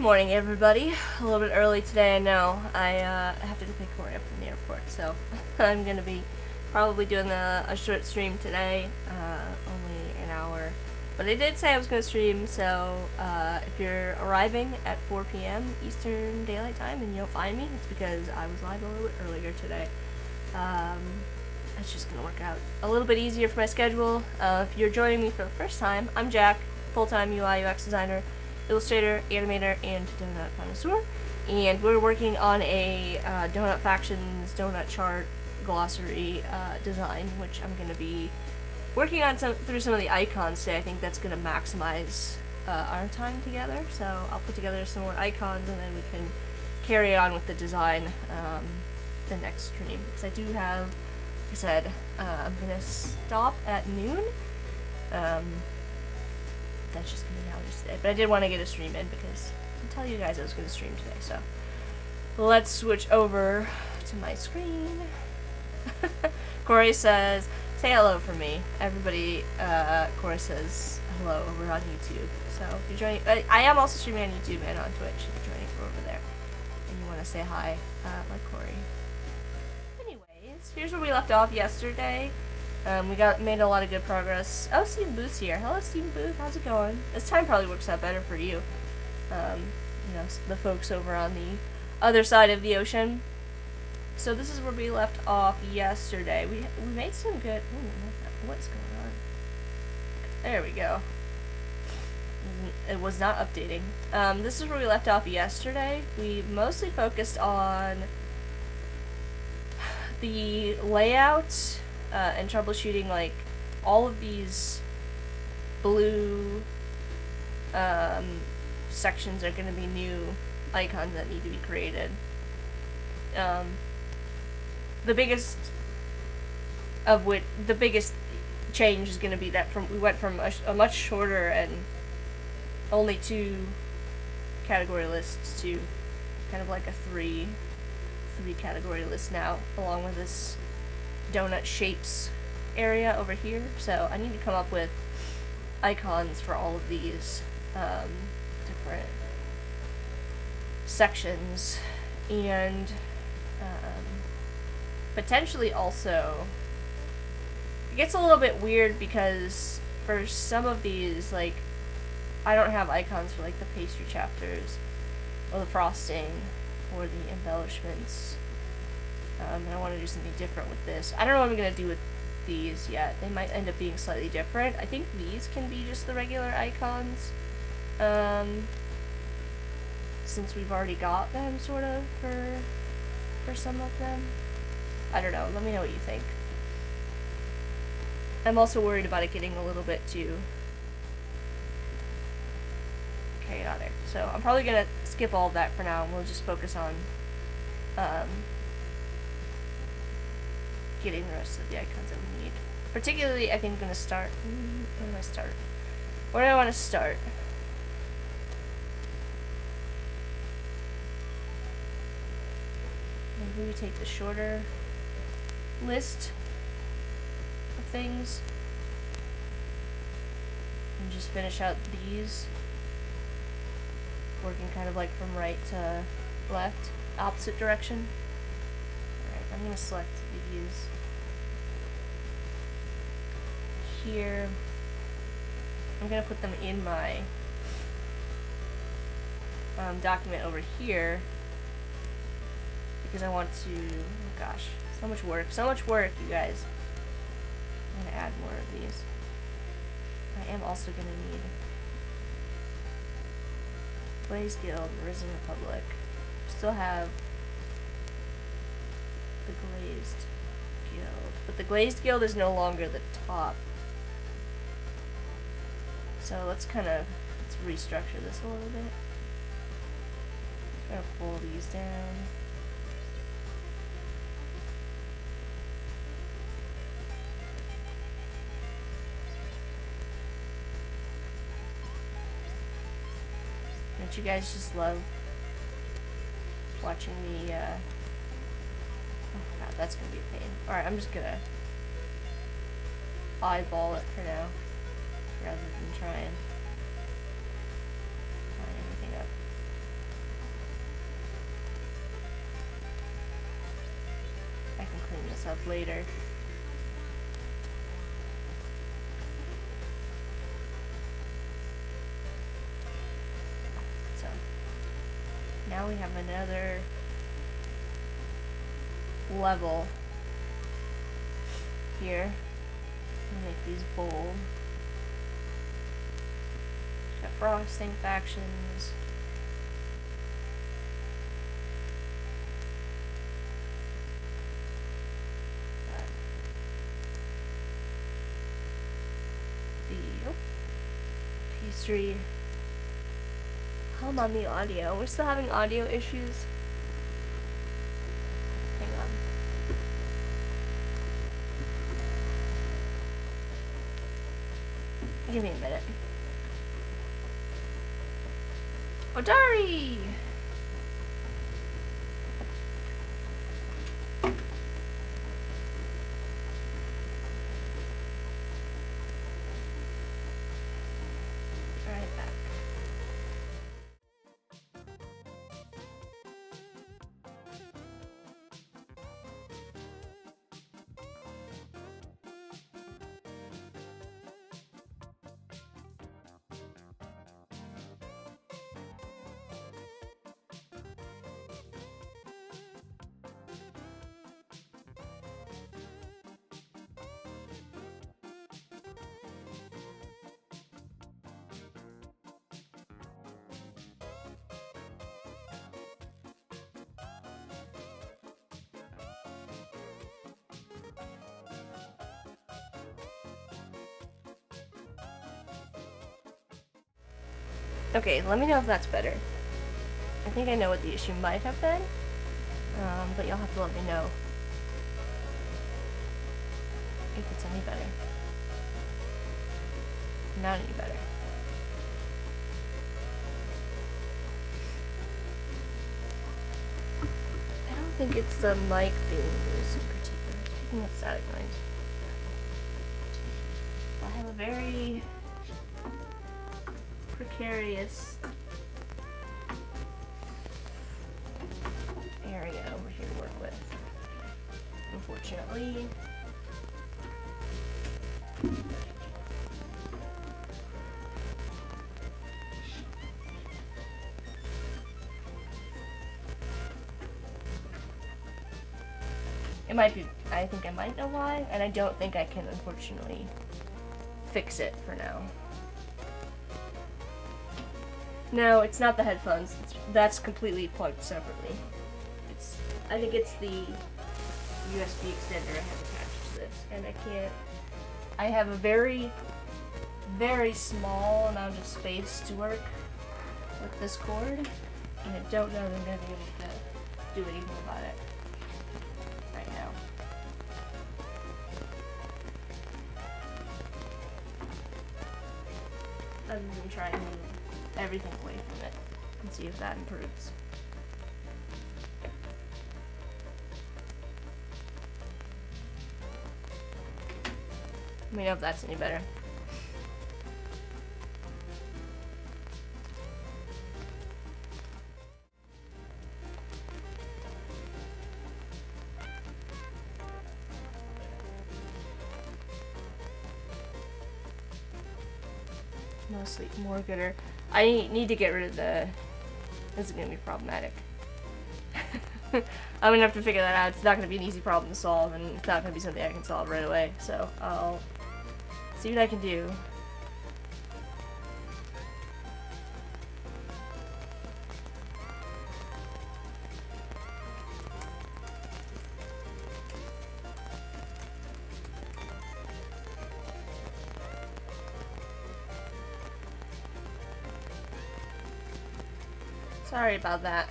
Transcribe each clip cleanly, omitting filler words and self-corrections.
morning, everybody. A little bit early today, I know. I have to go pick Corey up from the airport, so I'm gonna be probably doing a short stream today, only an hour. But I did say I was gonna stream, so if you're arriving at 4 p.m. Eastern Daylight Time and you don't find me, it's because I was live a little bit earlier today. It's just gonna work out a little bit easier for my schedule. If you're joining me for the first time, I'm Jack, full-time UI UX designer, illustrator, animator, and donut connoisseur, and we're working on a donut factions, donut chart, glossary design, which I'm going to be working on through some of the icons today. I think that's going to maximize our time together, so I'll put together some more icons and then we can carry on with the design the next stream, because I do have, like I said, I'm going to stop at noon. That's just gonna be how it is today. But I did want to get a stream in because I tell you guys I was gonna stream today. So let's switch over to my screen. Corey says, "Say hello for me." Everybody, Corey says hello over on YouTube. So if you're joining, I am also streaming on YouTube and on Twitch. If you're joining from over there and you want to say hi, like Corey. Anyways, here's where we left off yesterday. We made a lot of good progress. Oh, Stephen Booth's here. Hello, Stephen Booth. How's it going? This time probably works out better for you. You know, the folks over on the other side of the ocean. So this is where we left off yesterday. We made some good. Ooh, what's going on? There we go. It was not updating. This is where we left off yesterday. We mostly focused on the layout. And troubleshooting, like, all of these blue sections are going to be new icons that need to be created. The biggest change is going to be that we went from a much shorter and only 2 category lists to kind of like a 3 category list now, along with this donut shapes area over here. So I need to come up with icons for all of these different sections, and potentially also it gets a little bit weird because for some of these, like, I don't have icons for like the pastry chapters or the frosting or the embellishments. And I want to do something different with this. I don't know what I'm going to do with these yet. They might end up being slightly different. I think these can be just the regular icons. Since we've already got them, sort of, for some of them. I don't know. Let me know what you think. I'm also worried about it getting a little bit too chaotic. So I'm probably going to skip all of that for now, and we'll just focus on getting the rest of the icons that we need. Particularly, I think I'm gonna start. Where do I start? Where do I want to start? Maybe we take the shorter list of things and just finish out these, working kind of like from right to left, opposite direction. Alright, I'm gonna select these here. I'm gonna put them in my document over here because I want to. Oh gosh, so much work, you guys. I'm gonna add more of these. I am also gonna need Blaze Guild, Risen Republic. Still have the Glazed Guild, but the Glazed Guild is no longer the top. So let's restructure this a little bit. I'm gonna pull these down. Don't you guys just love watching the, oh god, that's gonna be a pain. Alright, I'm just gonna eyeball it for now, rather than try and line everything up. this up later. So now we have another level here. I'll make these bold. Got frosting factions. Pastry. Hold on the audio. We're still having audio issues. Hang on. Give me a minute. Odari! Right back. Okay, let me know if that's better. I think I know what the issue might have been, but you'll have to let me know if it's any better. Not any better. I don't think it's the mic being used in particular. It's picking up static noise. I have a very precarious area over here to work with, unfortunately. It might be, I think I might know why, and I don't think I can, unfortunately, fix it for now. No, it's not the headphones. That's completely plugged separately. I think it's the USB extender I have attached to this, and I have a very, very small amount of space to work with this cord, and I don't know that I'm going to be able to do anything about it right now. Other than trying to move everything away from it and see if that improves. Let me know if that's any better. Mostly more gooder. I need to get rid of the... This is going to be problematic. I'm going to have to figure that out. It's not going to be an easy problem to solve, and it's not going to be something I can solve right away. So I'll see what I can do. Sorry about that.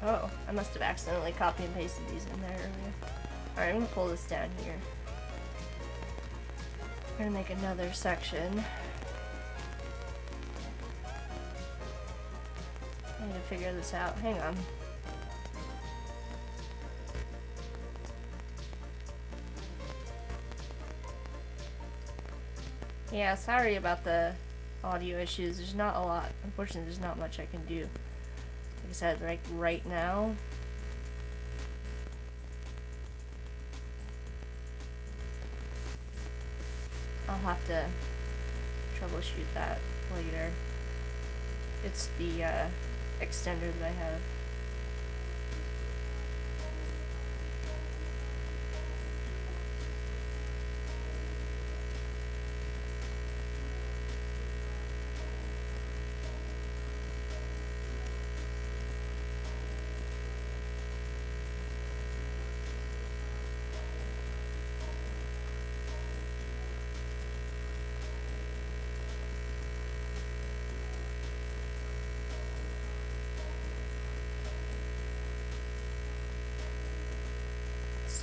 Oh, I must have accidentally copy and pasted these in there earlier. Alright, I'm gonna pull this down here. We're gonna make another section. I need to figure this out. Hang on. Yeah, sorry about the audio issues. There's not a lot. Unfortunately, there's not much I can do. Like I said, like right now. I'll have to troubleshoot that later. It's the extender that I have.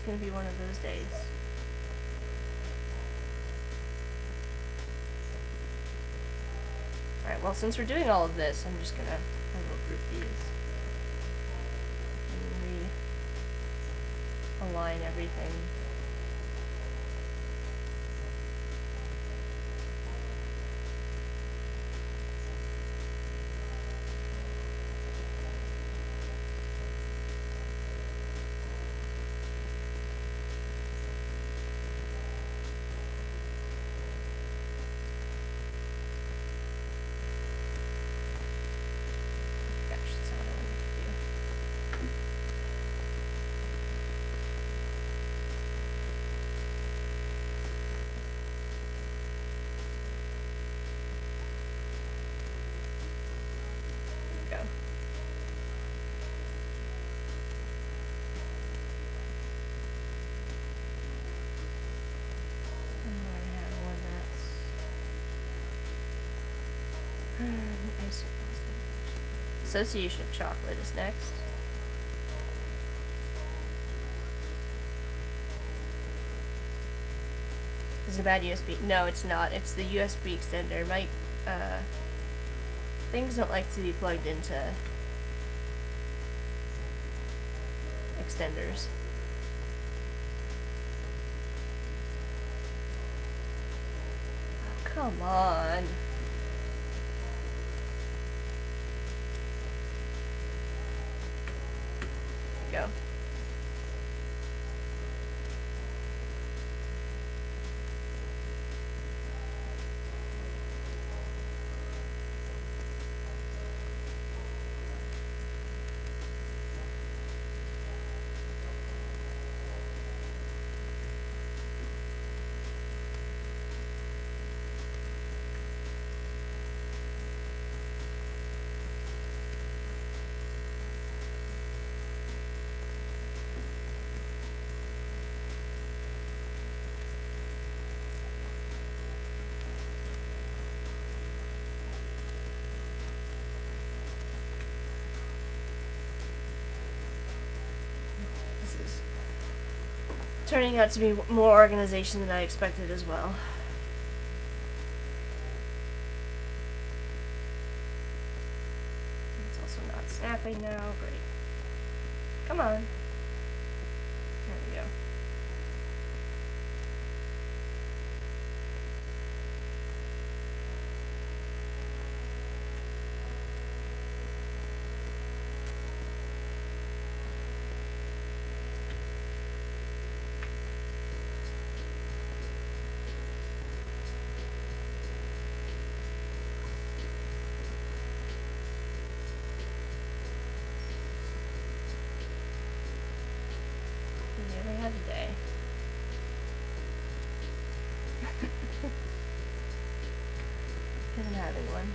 It's gonna be one of those days. Alright, well, since we're doing all of this, I'm just gonna group these and realign everything. Association of chocolate is next. Is it a bad USB? No, it's not. It's the USB extender. My things don't like to be plugged into extenders. Oh, come on. Go. Turning out to be more organization than I expected as well. It's also not snapping now. Great. Come on. There we go. Day. Isn't having one.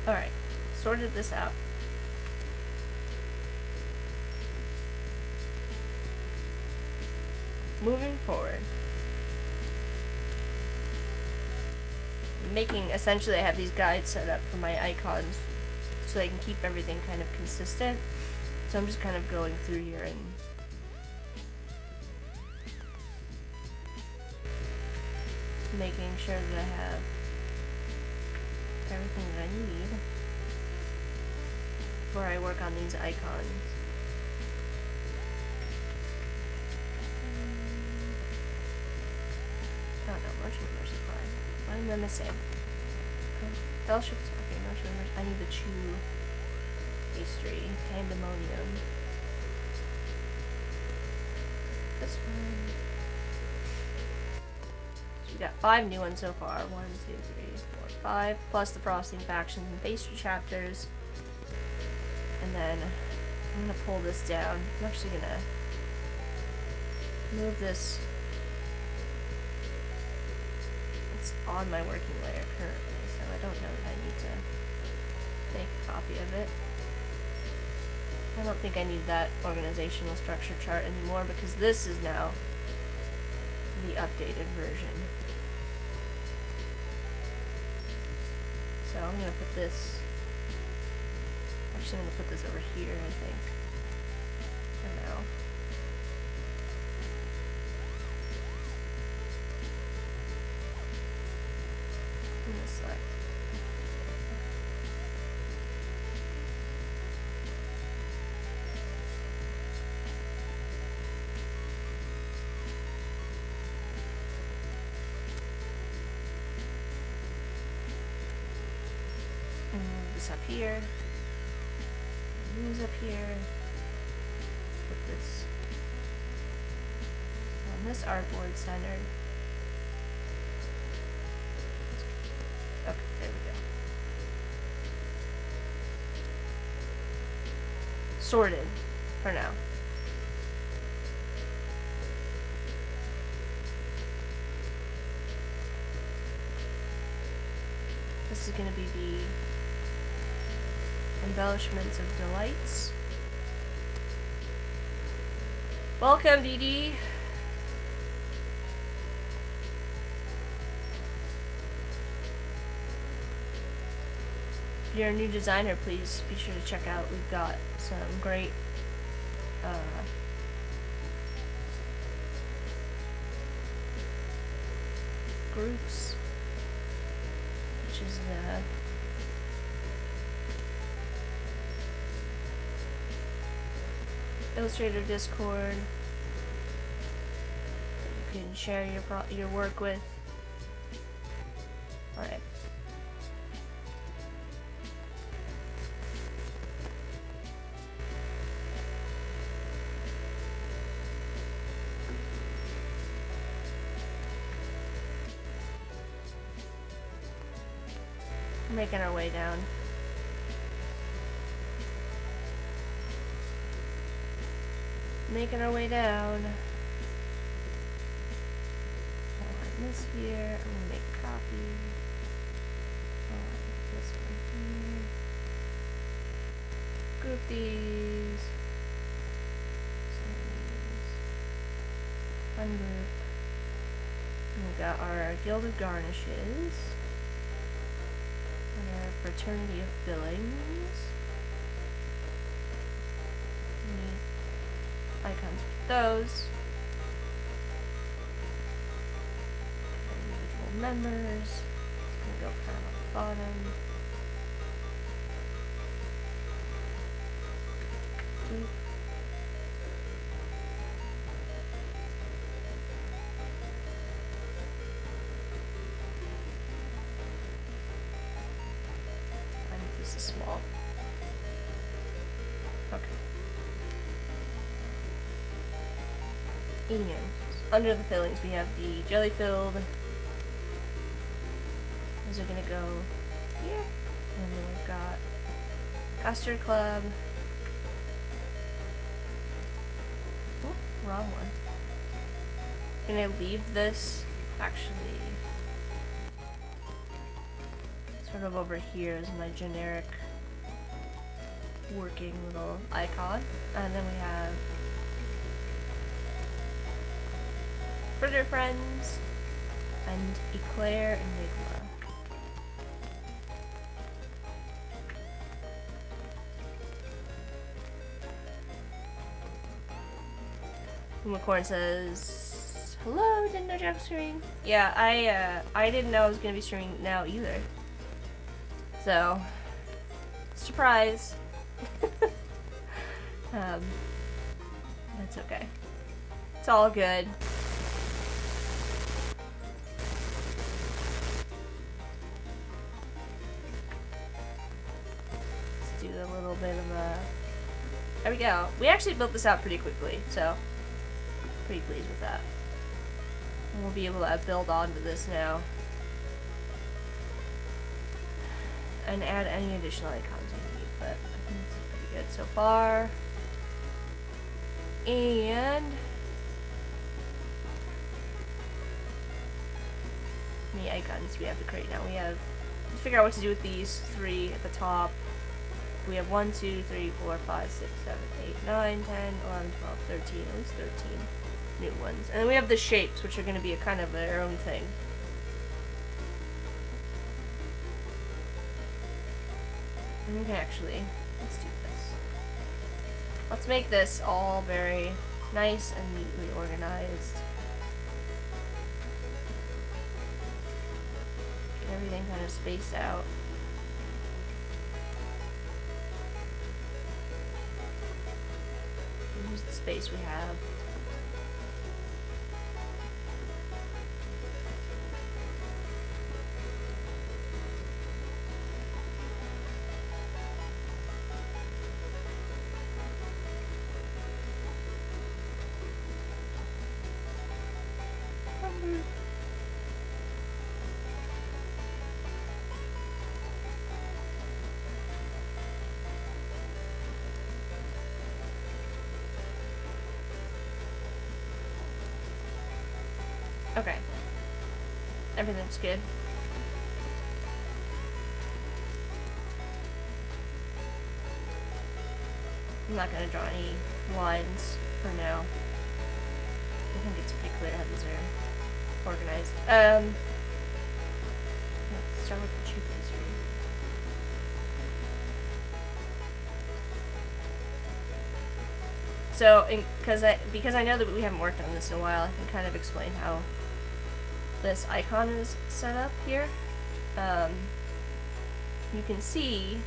Alright, sorted this out. Moving forward. Essentially I have these guides set up for my icons so I can keep everything kind of consistent. So I'm just kind of going through here and making sure that I have everything that I need before I work on these icons. Oh no, motion members supply. What am I missing? Fellowship okay, motion members. I need the chew pastry, pandemonium. This one. So we got 5 new ones so far. 1, 2, 3, 4, 5. Plus the frosting factions and pastry chapters. And then I'm gonna pull this down. I'm actually gonna move this. It's on my working layer currently, so I don't know if I need to make a copy of it. I don't think I need that organizational structure chart anymore because this is now the updated version. So I'm gonna put this, actually I'm gonna put this over here, I think, for now. I'm gonna select. And move this up here. Move this up here. Put this on this artboard centered. Okay, there we go. Sorted for now. This is going to be the embellishments of delights. Welcome, Dee Dee. If you're a new designer, please be sure to check out. We've got some great groups, which is the Illustrator Discord. You can share your work with. All right. We're making our way down. Making our way down. On this here, I'm gonna make a copy. On this one here. Group these. Ungroup. And we got our Guild of Garnishes. And our Fraternity of Billings. Icons for those. Individual members. It's gonna go kind of on the bottom. Oop. I think this is small. Okay. And under the fillings we have the jelly filled. Those are gonna go here. And then we've got Custard Club. Oh, wrong one. I'm gonna leave this actually sort of over here as my generic working little icon. And then we have Fritter Friends and Eclair Enigma. McCorn says, hello, didn't know Jack was streaming. Yeah, I didn't know I was gonna be streaming now either. So, surprise. That's okay. It's all good. Let's do a little bit of a... There we go. We actually built this out pretty quickly, so pretty pleased with that. And we'll be able to build onto this now. And add any additional icons we need, but I think it's pretty good so far. And how many icons we have to create now? We have to figure out what to do with these 3 at the top. We have 1, 2, 3, 4, 5, 6, 7, 8, 9, 10, 11, 12, 13, at least 13 new ones. And then we have the shapes, which are going to be a kind of their own thing. And we can actually, let's do this. Let's make this all very nice and neatly organized. Get everything kind of spaced out. Here's the space we have. Okay. Everything's good. I'm not gonna draw any lines for now. I think it's pretty clear how these are organized. Let's start with the chew pastry. So, because I know that we haven't worked on this in a while, I can kind of explain how this icon is set up here. You can see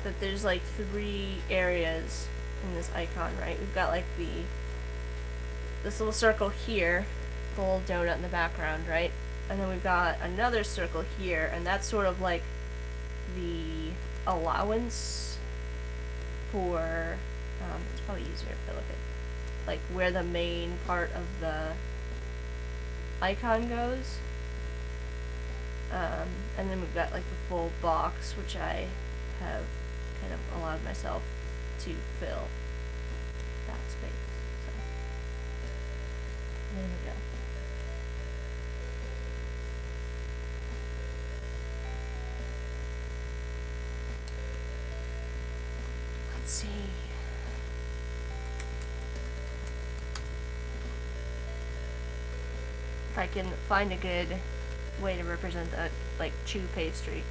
that there's like 3 areas in this icon, right? We've got like this little circle here, the little donut in the background, right? And then we've got another circle here, and that's sort of like the allowance for, it's probably easier if I look at like where the main part of the icon goes. And then we've got like the full box, which I have kind of allowed myself to fill that space. So there we go. Let's see. If I can find a good way to represent that, like, chew pastry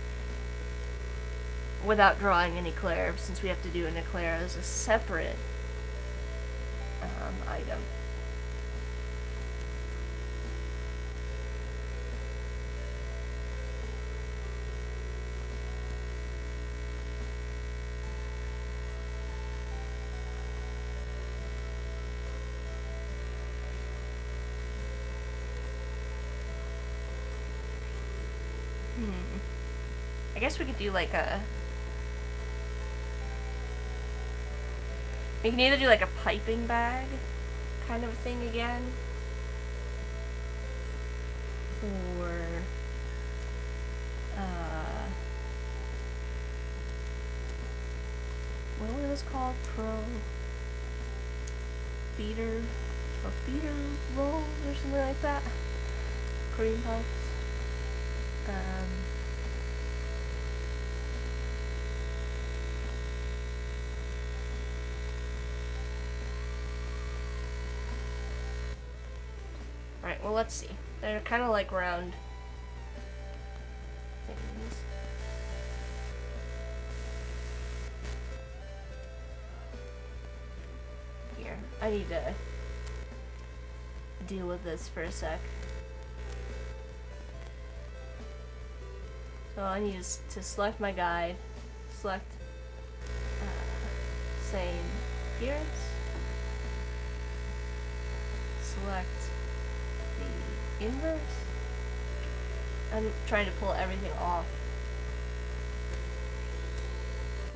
without drawing an eclair, since we have to do an eclair as a separate item. I guess we could do like we can either do like a piping bag kind of thing again, or what were those called? Feeder rolls or something like that? Cream puffs. Right, well, let's see. They're kind of like round things. Here, I need to deal with this for a sec. So I need to select my guide, select same appearance, select the inverse. I'm trying to pull everything off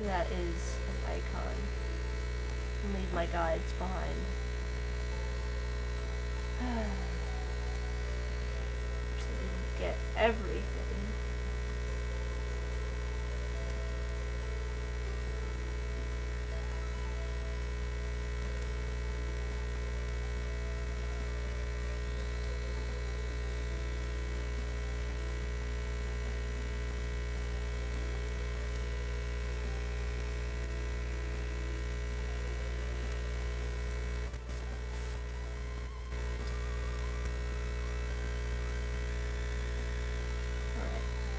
that is an icon and leave my guides behind. So we get everything.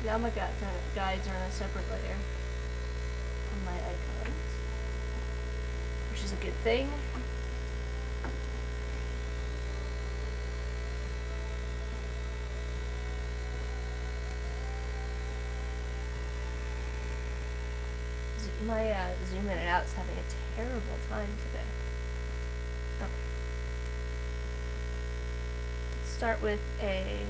Now my guides are on a separate layer on my icons, which is a good thing. My zoom in and out is having a terrible time today. Okay. Let's start with a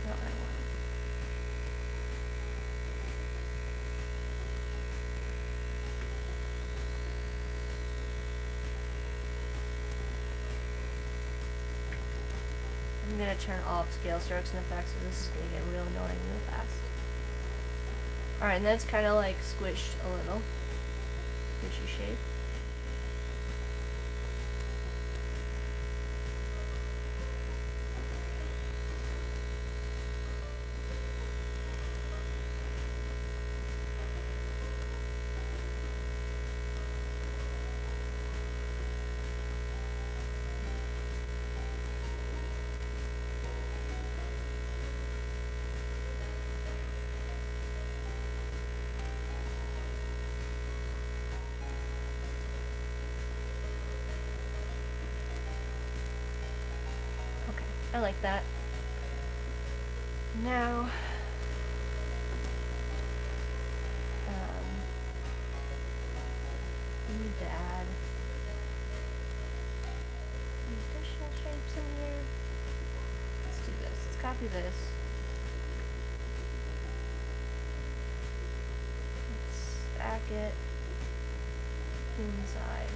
not what I want. I'm gonna turn off scale strokes and effects, so this is gonna get real annoying real fast. Alright, and that's kind of like squished a little. Squishy shape. I like that. Now, we need to add additional shapes in here. Let's do this. Let's copy this. Let's stack it inside.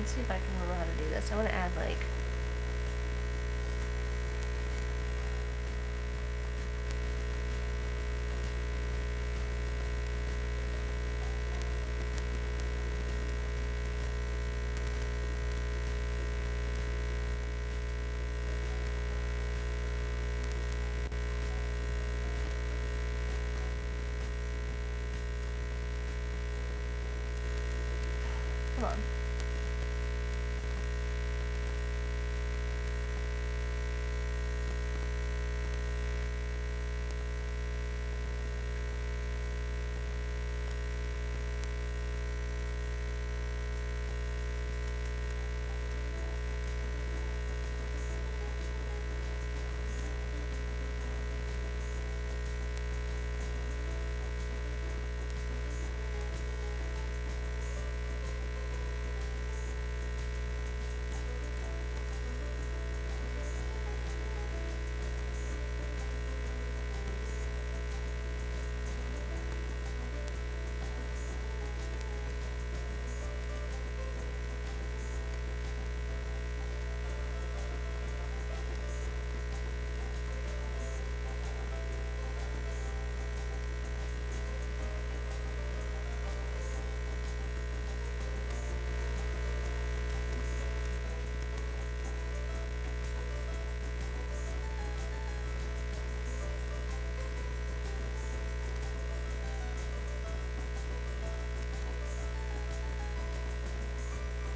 Let's see if I can remember how to do this. I want to add like come on.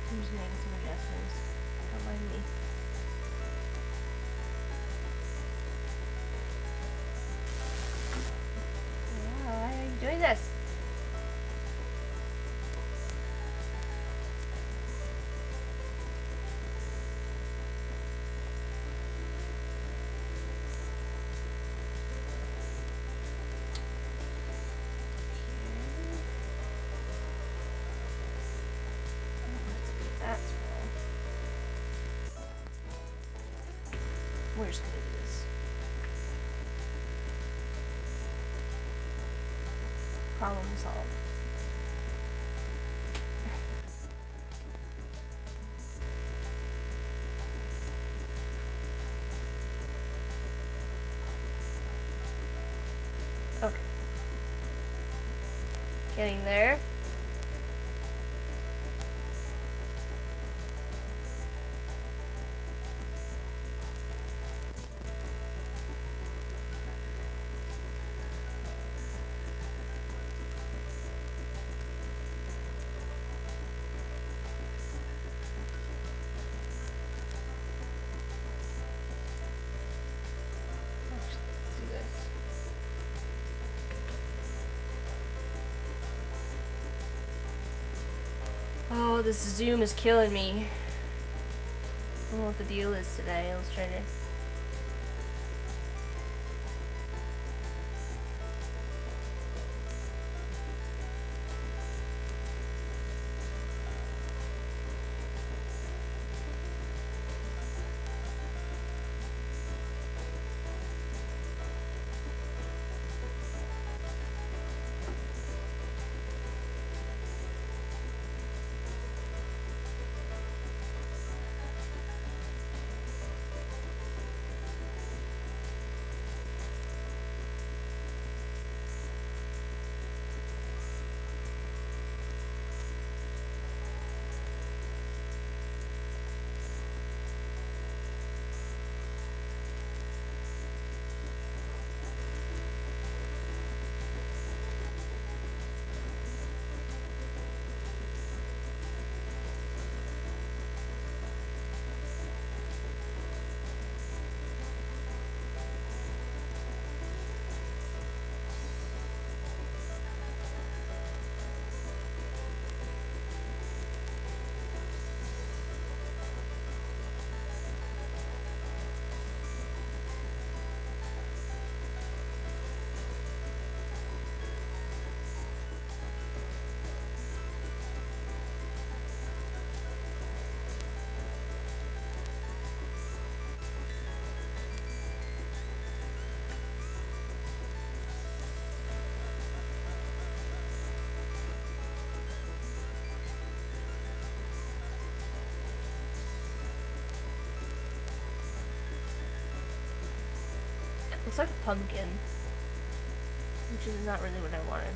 I'm just making some adjustments. Don't mind me. Why are you doing this? We're just gonna do this. Problem solved. Okay. Getting there. Let's do this. Oh, this Zoom is killing me. I don't know what the deal is today, Illustrator. looks like pumpkin, which is not really what I wanted.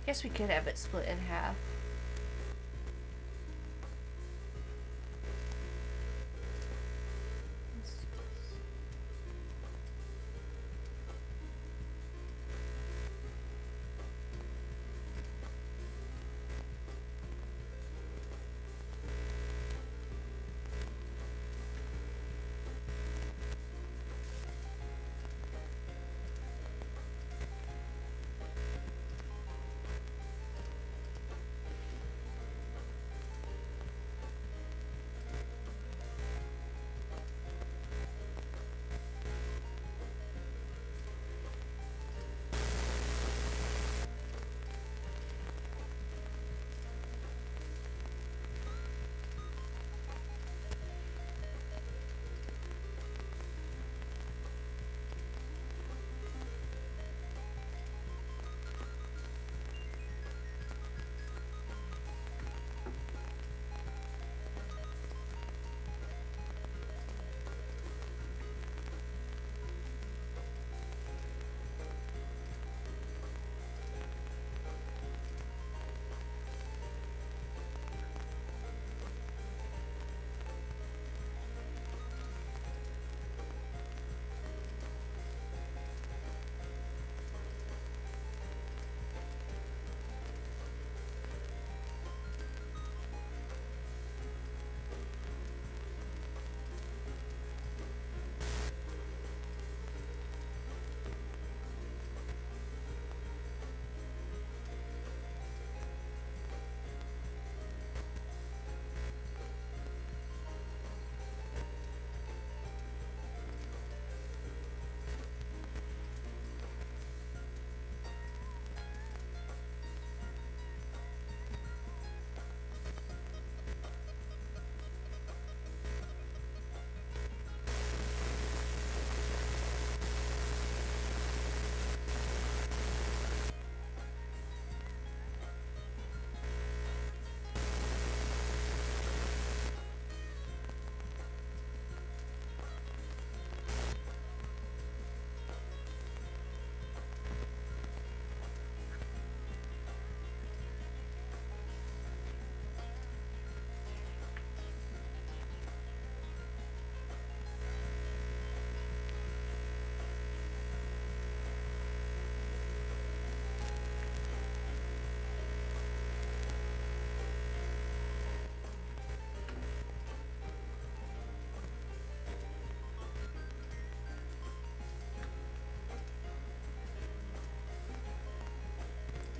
I guess we could have it split in half.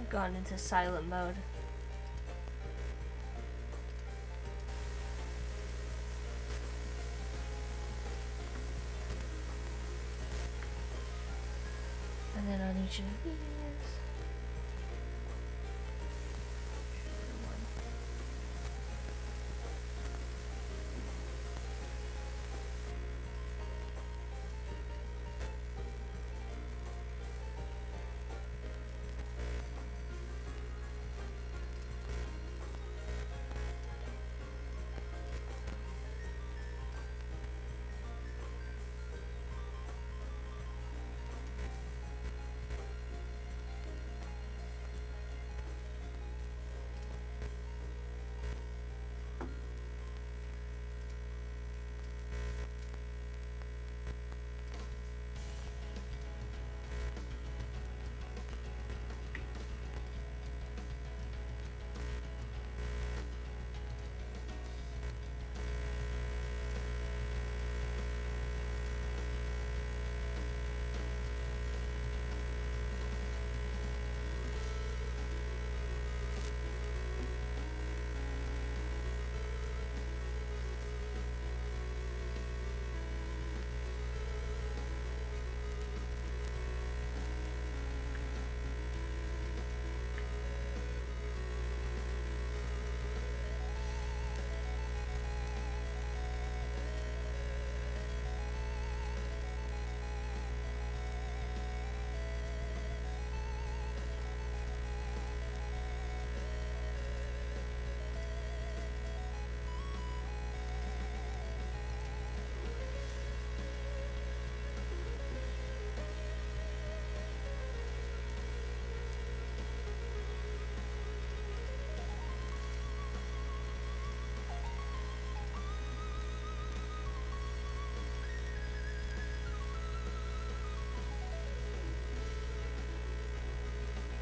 Gone into silent mode. And then on each of these.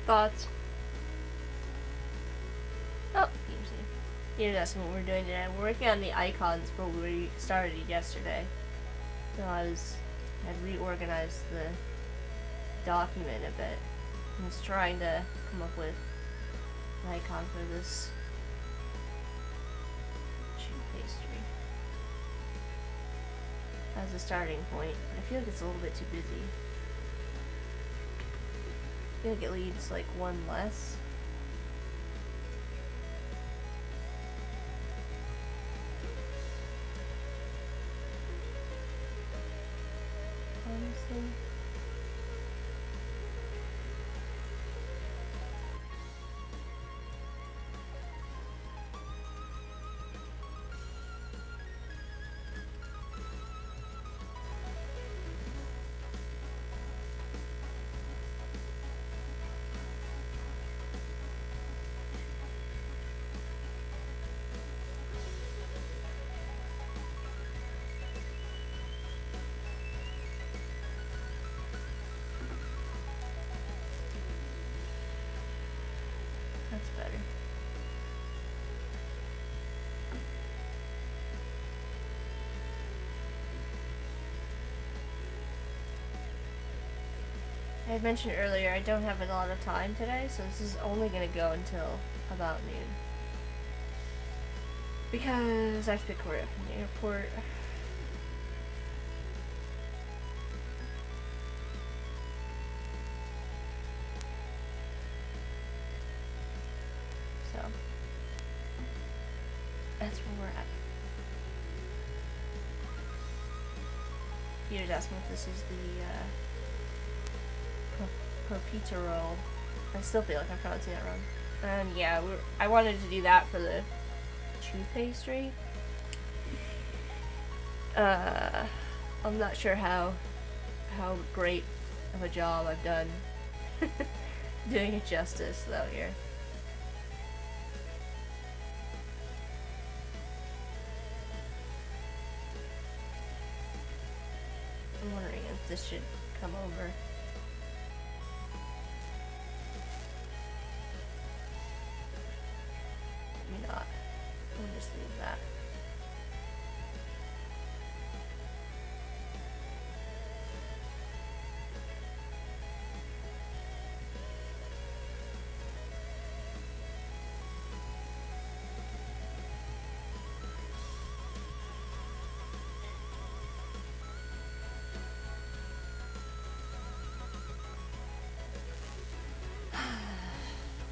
thoughts? Oh, Peter's asking what we're doing today. We're working on the icons for what we started yesterday. So I had reorganized the document a bit. I was trying to come up with an icon for this chew pastry as a starting point. I feel like it's a little bit too busy. I feel like it leaves like one less. Honestly. That's better. I had mentioned earlier I don't have a lot of time today, so this is only going to go until about noon. Because I have to pick Corey up from the airport. So, that's where we're at. Peter's asking if this is the, profiterole. I still feel like I'm pronouncing that wrong. And yeah, I wanted to do that for the chew pastry. I'm not sure how great of a job I've done doing it justice though here. I'm wondering if this should come over. Maybe not. We'll just leave that.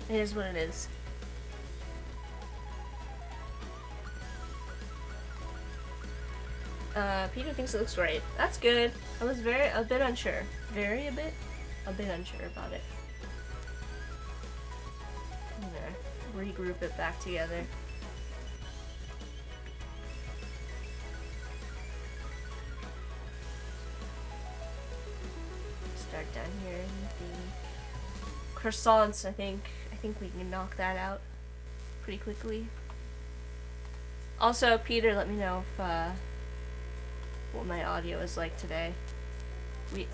It is what it is. Peter thinks it looks great. That's good. I was a bit unsure. A bit unsure about it. I'm gonna regroup it back together. Start down here in the croissants, I think we can knock that out pretty quickly. Also, Peter, let me know if, what my audio is like today.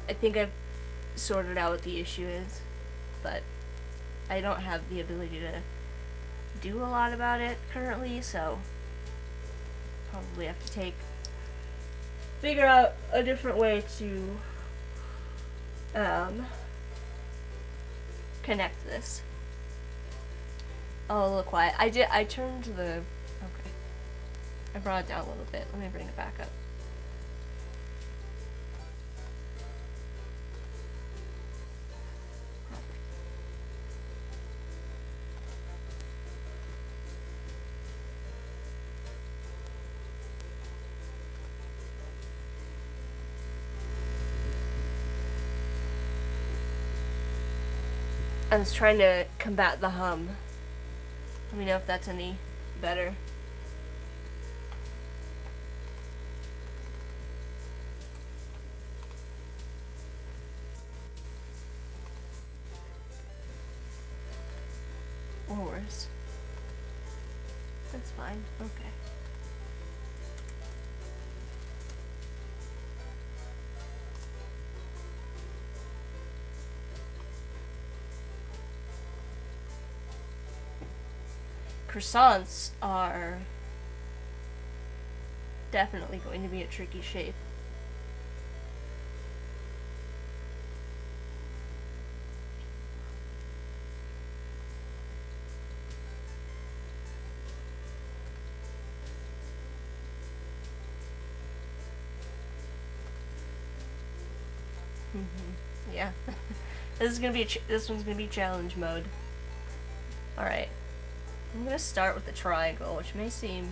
I think I've sorted out what the issue is, but I don't have the ability to do a lot about it currently, so probably have to figure out a different way to, connect this. Oh, a little quiet. I turned the, okay. I brought it down a little bit. Let me bring it back up. I was trying to combat the hum. Let me know if that's any better. Or worse. That's fine. Okay. croissants are definitely going to be a tricky shape. Yeah. This one's gonna be challenge mode. Alright. I'm gonna start with the triangle, which may seem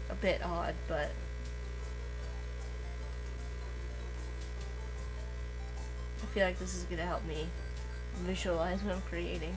a bit odd, but I feel like this is gonna help me visualize what I'm creating.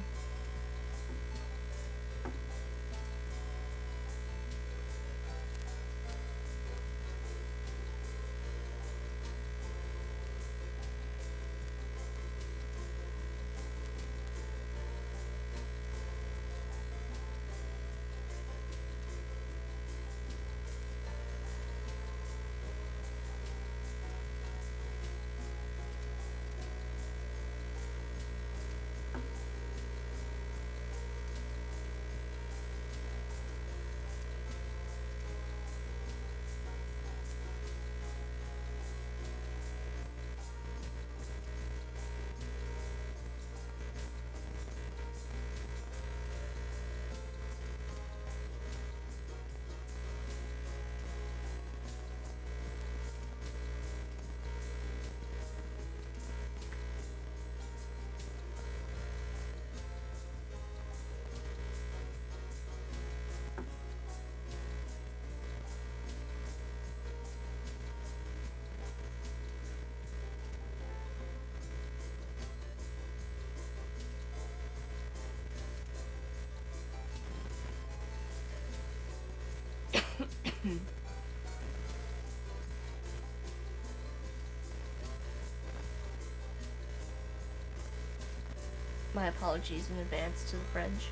My apologies in advance to the French.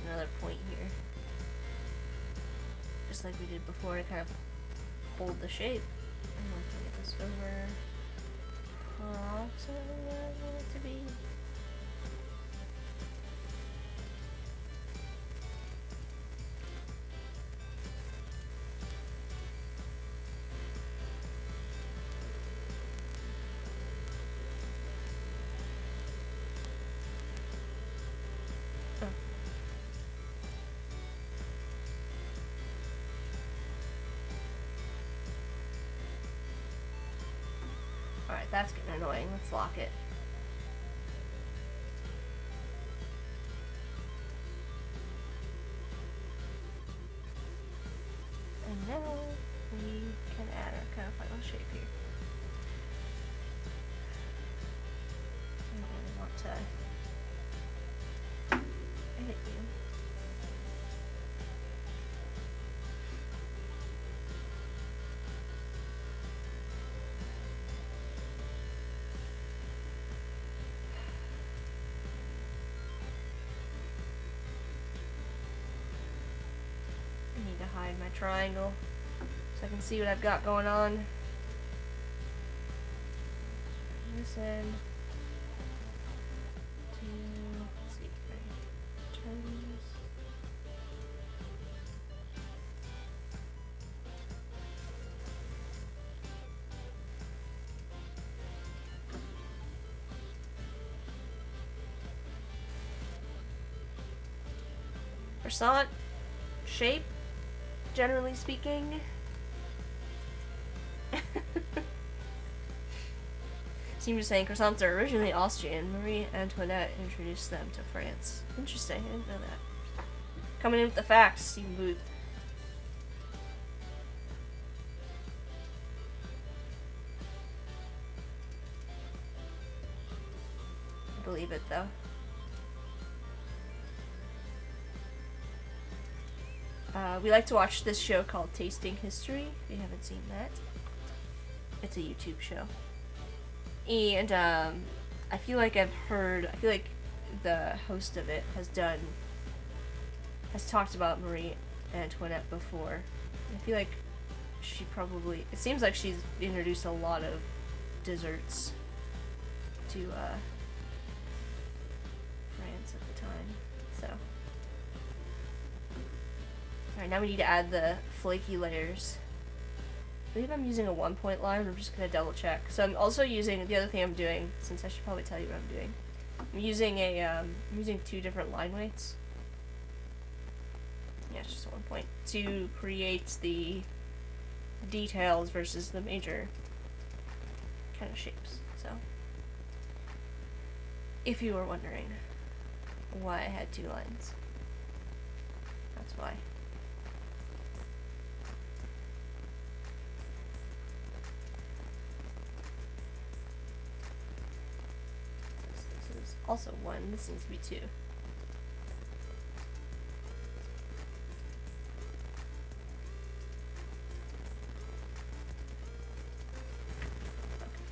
Another point here, just like we did before, to kind of hold the shape. I'm going to get this over approximately where I want it to be. Alright, that's getting annoying. Let's lock it. And shape here. I want to edit you. I need to hide my triangle so I can see what I've got going on. This end. Let's see, turns. Croissant shape, generally speaking. Seem to saying croissants are originally Austrian. Marie Antoinette introduced them to France. Interesting, I didn't know that. Coming in with the facts, Stephen Booth. I believe it though. We like to watch this show called Tasting History, if you haven't seen that. It's a YouTube show. And, I feel like the host of it has talked about Marie Antoinette before. I feel like it seems like she's introduced a lot of desserts to, France at the time, so. Alright, now we need to add the flaky layers. I believe I'm using a 1-point line, I'm just gonna double check. So I'm also using, the other thing I'm doing, since I should probably tell you what I'm doing, I'm using 2 different line weights. Yeah, it's just a 1 point. To create the details versus the major kind of shapes, so. If you were wondering why I had 2 lines, that's why. Also 1, this needs to be 2. Okay,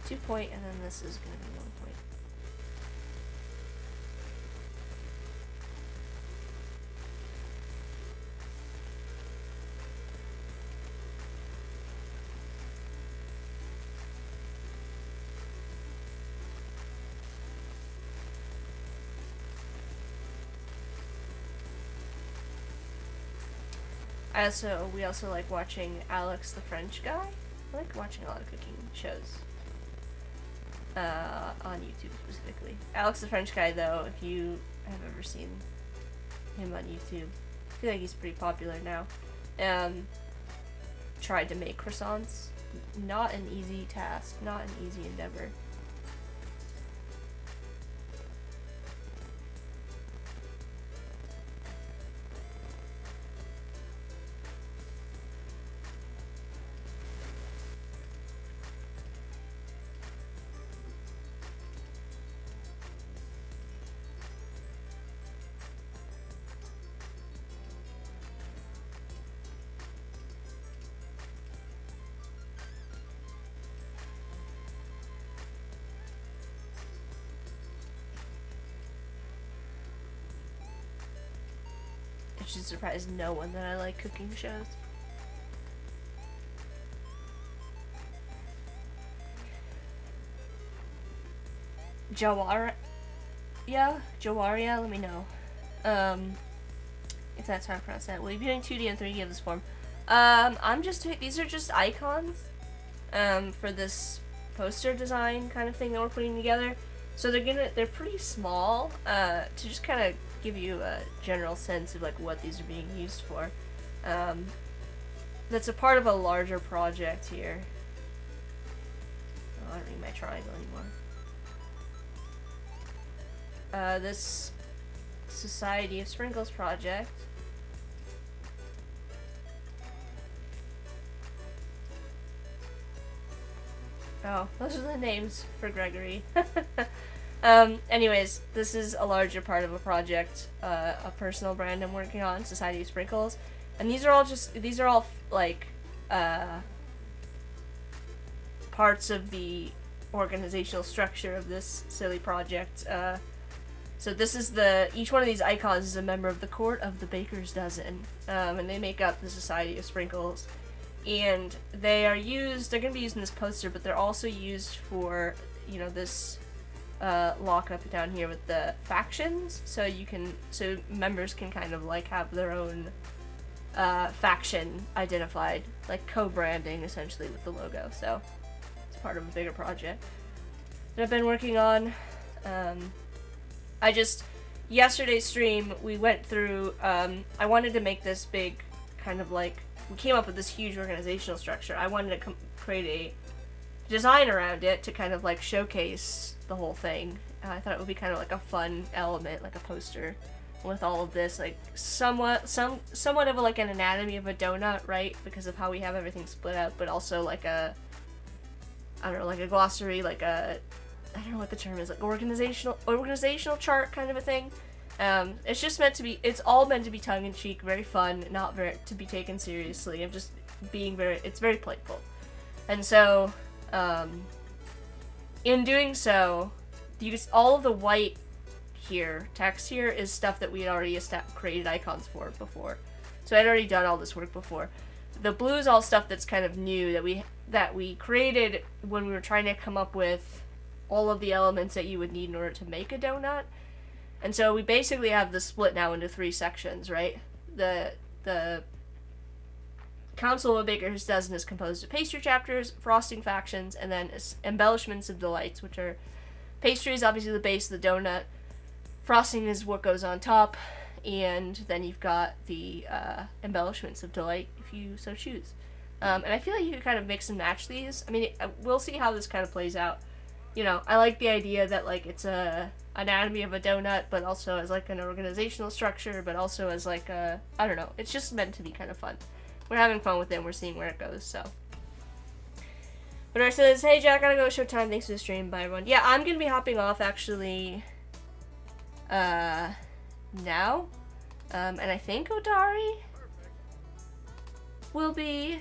2 point, and then this is going to be 1 point. We also like watching Alex the French Guy. I like watching a lot of cooking shows. On YouTube specifically. Alex the French Guy, though, if you have ever seen him on YouTube, I feel like he's pretty popular now. Tried to make croissants. Not an easy task, not an easy endeavor. It should surprise no one that I like cooking shows. Jawaria, let me know. If that's how I pronounce that. Will you be doing 2D and 3D of this form? These are just icons, for this poster design kind of thing that we're putting together. So they're pretty small, to just kind of give you a general sense of like what these are being used for. That's a part of a larger project here. Oh, I don't need my triangle anymore. This Society of Sprinkles project. Oh, those are the names for Gregory. Anyways, this is a larger part of a project, a personal brand I'm working on, Society of Sprinkles. And these are all like, parts of the organizational structure of this silly project. So this is each one of these icons is a member of the Court of the Baker's Dozen, and they make up the Society of Sprinkles. And they're going to be used in this poster, but they're also used for, this lockup down here with the factions, so members can kind of like have their own faction identified, like co-branding essentially with the logo. So it's part of a bigger project that I've been working on. Yesterday's stream, we went through, I wanted to make this big kind of like, we came up with this huge organizational structure. I wanted to create a design around it to kind of like showcase the whole thing. I thought it would be kind of like a fun element, like a poster with all of this, like somewhat of like an anatomy of a donut, right? Because of how we have everything split out, but also like a glossary, like I don't know what the term is, like organizational chart kind of a thing. It's all meant to be tongue-in-cheek, very fun, not to be taken seriously. I'm just it's very playful. And so, in doing so, all of the white text here is stuff that we had already created icons for before. So I'd already done all this work before. The blue is all stuff that's kind of new that we created when we were trying to come up with all of the elements that you would need in order to make a donut. And so we basically have the split now into 3 sections, right? The Council of Baker's Dozen is composed of pastry chapters, frosting factions, and then embellishments of delights, which are pastries, obviously the base of the donut. Frosting is what goes on top, and then you've got the embellishments of delight, if you so choose. And I feel like you could kind of mix and match these. I mean, we'll see how this kind of plays out. I like the idea that, like, it's a anatomy of a donut, but also as, like, an organizational structure, but also as, like, I don't know. It's just meant to be kind of fun. We're having fun with it, and we're seeing where it goes, so. But I says, hey, Jack, gotta go, showtime, thanks for the stream, bye, everyone. Yeah, I'm gonna be hopping off, actually, now. And I think Odari will be,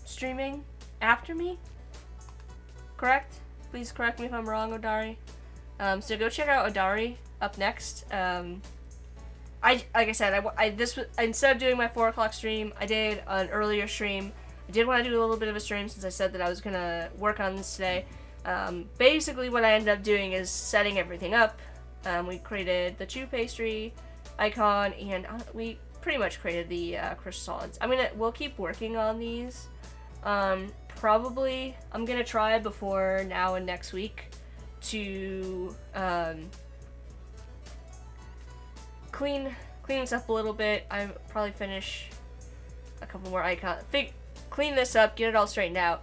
streaming after me, correct? Please correct me if I'm wrong, Odari. So go check out Odari up next. Like I said, instead of doing my 4 o'clock stream, I did an earlier stream. I did want to do a little bit of a stream since I said that I was gonna work on this today. Basically what I ended up doing is setting everything up. We created the chew pastry icon, and we pretty much created the croissants. We'll keep working on these. Probably, I'm gonna try before now and next week to clean this up a little bit. I'll probably finish a couple more icons. Clean this up, get it all straightened out.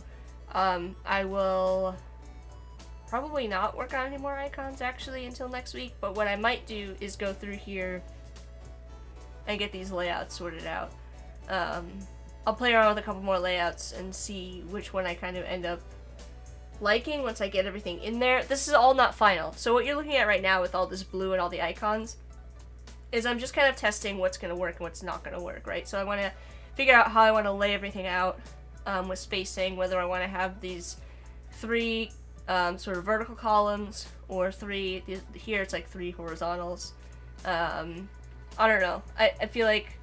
I will probably not work on any more icons actually until next week, but what I might do is go through here and get these layouts sorted out. I'll play around with a couple more layouts and see which one I kind of end up liking once I get everything in there. This is all not final. So what you're looking at right now with all this blue and all the icons is I'm just kind of testing what's going to work and what's not going to work, right? So I want to figure out how I want to lay everything out with spacing, whether I want to have these 3 sort of vertical columns or 3, here it's like 3 horizontals. I don't know. I feel like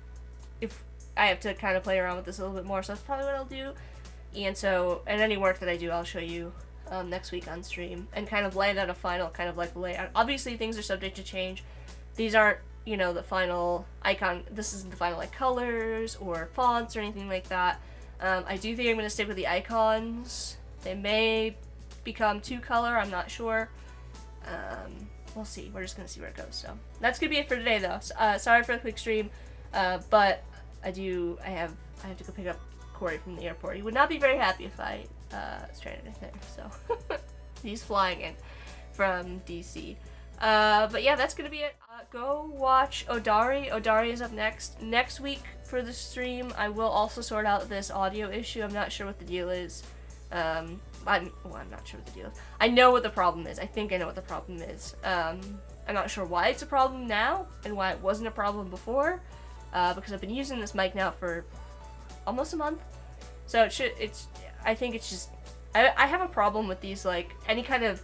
if I have to kind of play around with this a little bit more, so that's probably what I'll do. And any work that I do, I'll show you next week on stream and kind of land out a final kind of like layout. Obviously, things are subject to change. These aren't, the final icon. This isn't the final like colors or fonts or anything like that. I do think I'm going to stick with the icons. They may become 2-color. I'm not sure. We'll see. We're just going to see where it goes. So that's going to be it for today, though. Sorry for the quick stream, but I have to go pick up Corey from the airport. He would not be very happy if I stranded him there, so he's flying in from DC. But yeah, that's gonna be it. Go watch Odari. Odari is up next week for the stream. I will also sort out this audio issue. I'm not sure what the deal is. I'm not sure what the deal is. I know what the problem is. I think I know what the problem is. I'm not sure why it's a problem now and why it wasn't a problem before, because I've been using this mic now for almost a month. So I think it's just, I have a problem with these, like, any kind of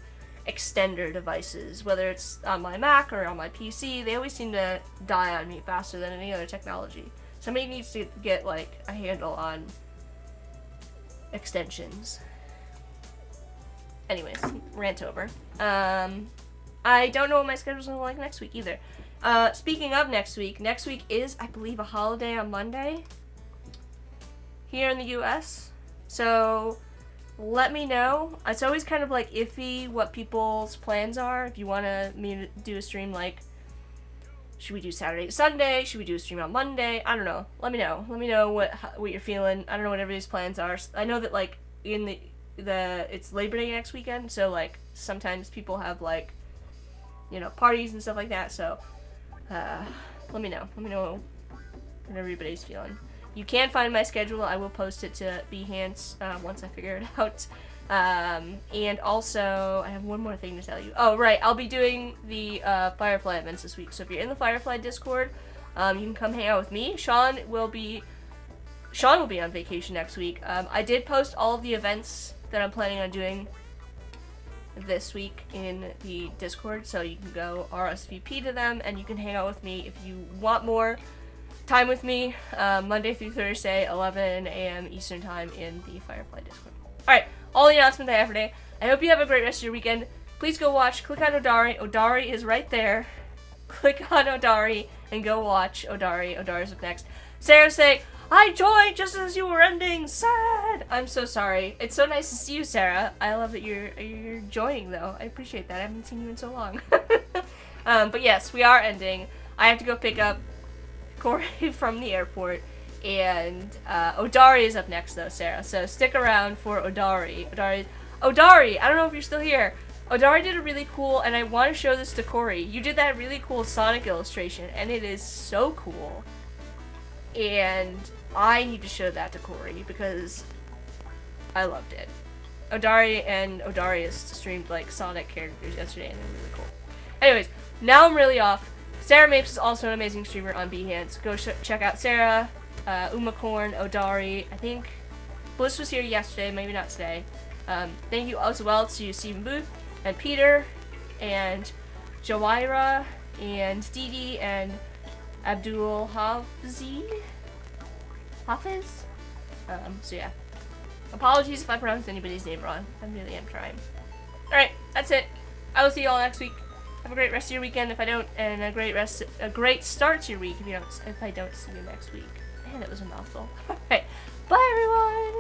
extender devices, whether it's on my Mac or on my PC. They always seem to die on me faster than any other technology. Somebody needs to get, like, a handle on extensions. Anyways, rant over. I don't know what my schedule's gonna look like next week either. Speaking of next week is, I believe, a holiday on Monday here in the US. So let me know. It's always kind of like iffy what people's plans are. If you want me to do a stream, like, should we do Saturday to Sunday? Should we do a stream on Monday? I don't know. Let me know. Let me know what you're feeling. I don't know what everybody's plans are. I know that, like, in it's Labor Day next weekend, so, like, sometimes people have, like, you know, parties and stuff like that. So let me know. Let me know what everybody's feeling. You can find my schedule. I will post it to Behance once I figure it out. And also, I have one more thing to tell you. Oh, right. I'll be doing the Firefly events this week. So if you're in the Firefly Discord, you can come hang out with me. Sean will be on vacation next week. I did post all of the events that I'm planning on doing this week in the Discord, so you can go RSVP to them, and you can hang out with me if you want more time with me, Monday through Thursday, 11 a.m. Eastern Time in the Firefly Discord. Alright, all the announcements I have for today. I hope you have a great rest of your weekend. Please go watch, click on Odari. Odari is right there. Click on Odari and go watch Odari. Odari's up next. Sarah say, I joined just as you were ending. Sad. I'm so sorry. It's so nice to see you, Sarah. I love that you're joining, though. I appreciate that. I haven't seen you in so long. But yes, we are ending. I have to go pick up Corey from the airport, and Odari is up next, though, Sarah. So stick around for Odari. Odari, I don't know if you're still here. Odari did a really cool, and I want to show this to Corey. You did that really cool Sonic illustration, and it is so cool. And I need to show that to Corey because I loved it. Odari streamed, like, Sonic characters yesterday, and they're really cool. Anyways, now I'm really off. Sarah Mapes is also an amazing streamer on Behance. Go check out Sarah, Umacorn, Odari. I think Bliss was here yesterday, maybe not today. Thank you as well to Stephen Booth and Peter and Jawaira and Didi and Abdul Hafiz. So yeah. Apologies if I pronounced anybody's name wrong. I really am trying. Alright, that's it. I will see you all next week. Have a great rest of your weekend if I don't, and a great start to your week if I don't see you next week. Man, that was a mouthful. Alright, bye everyone!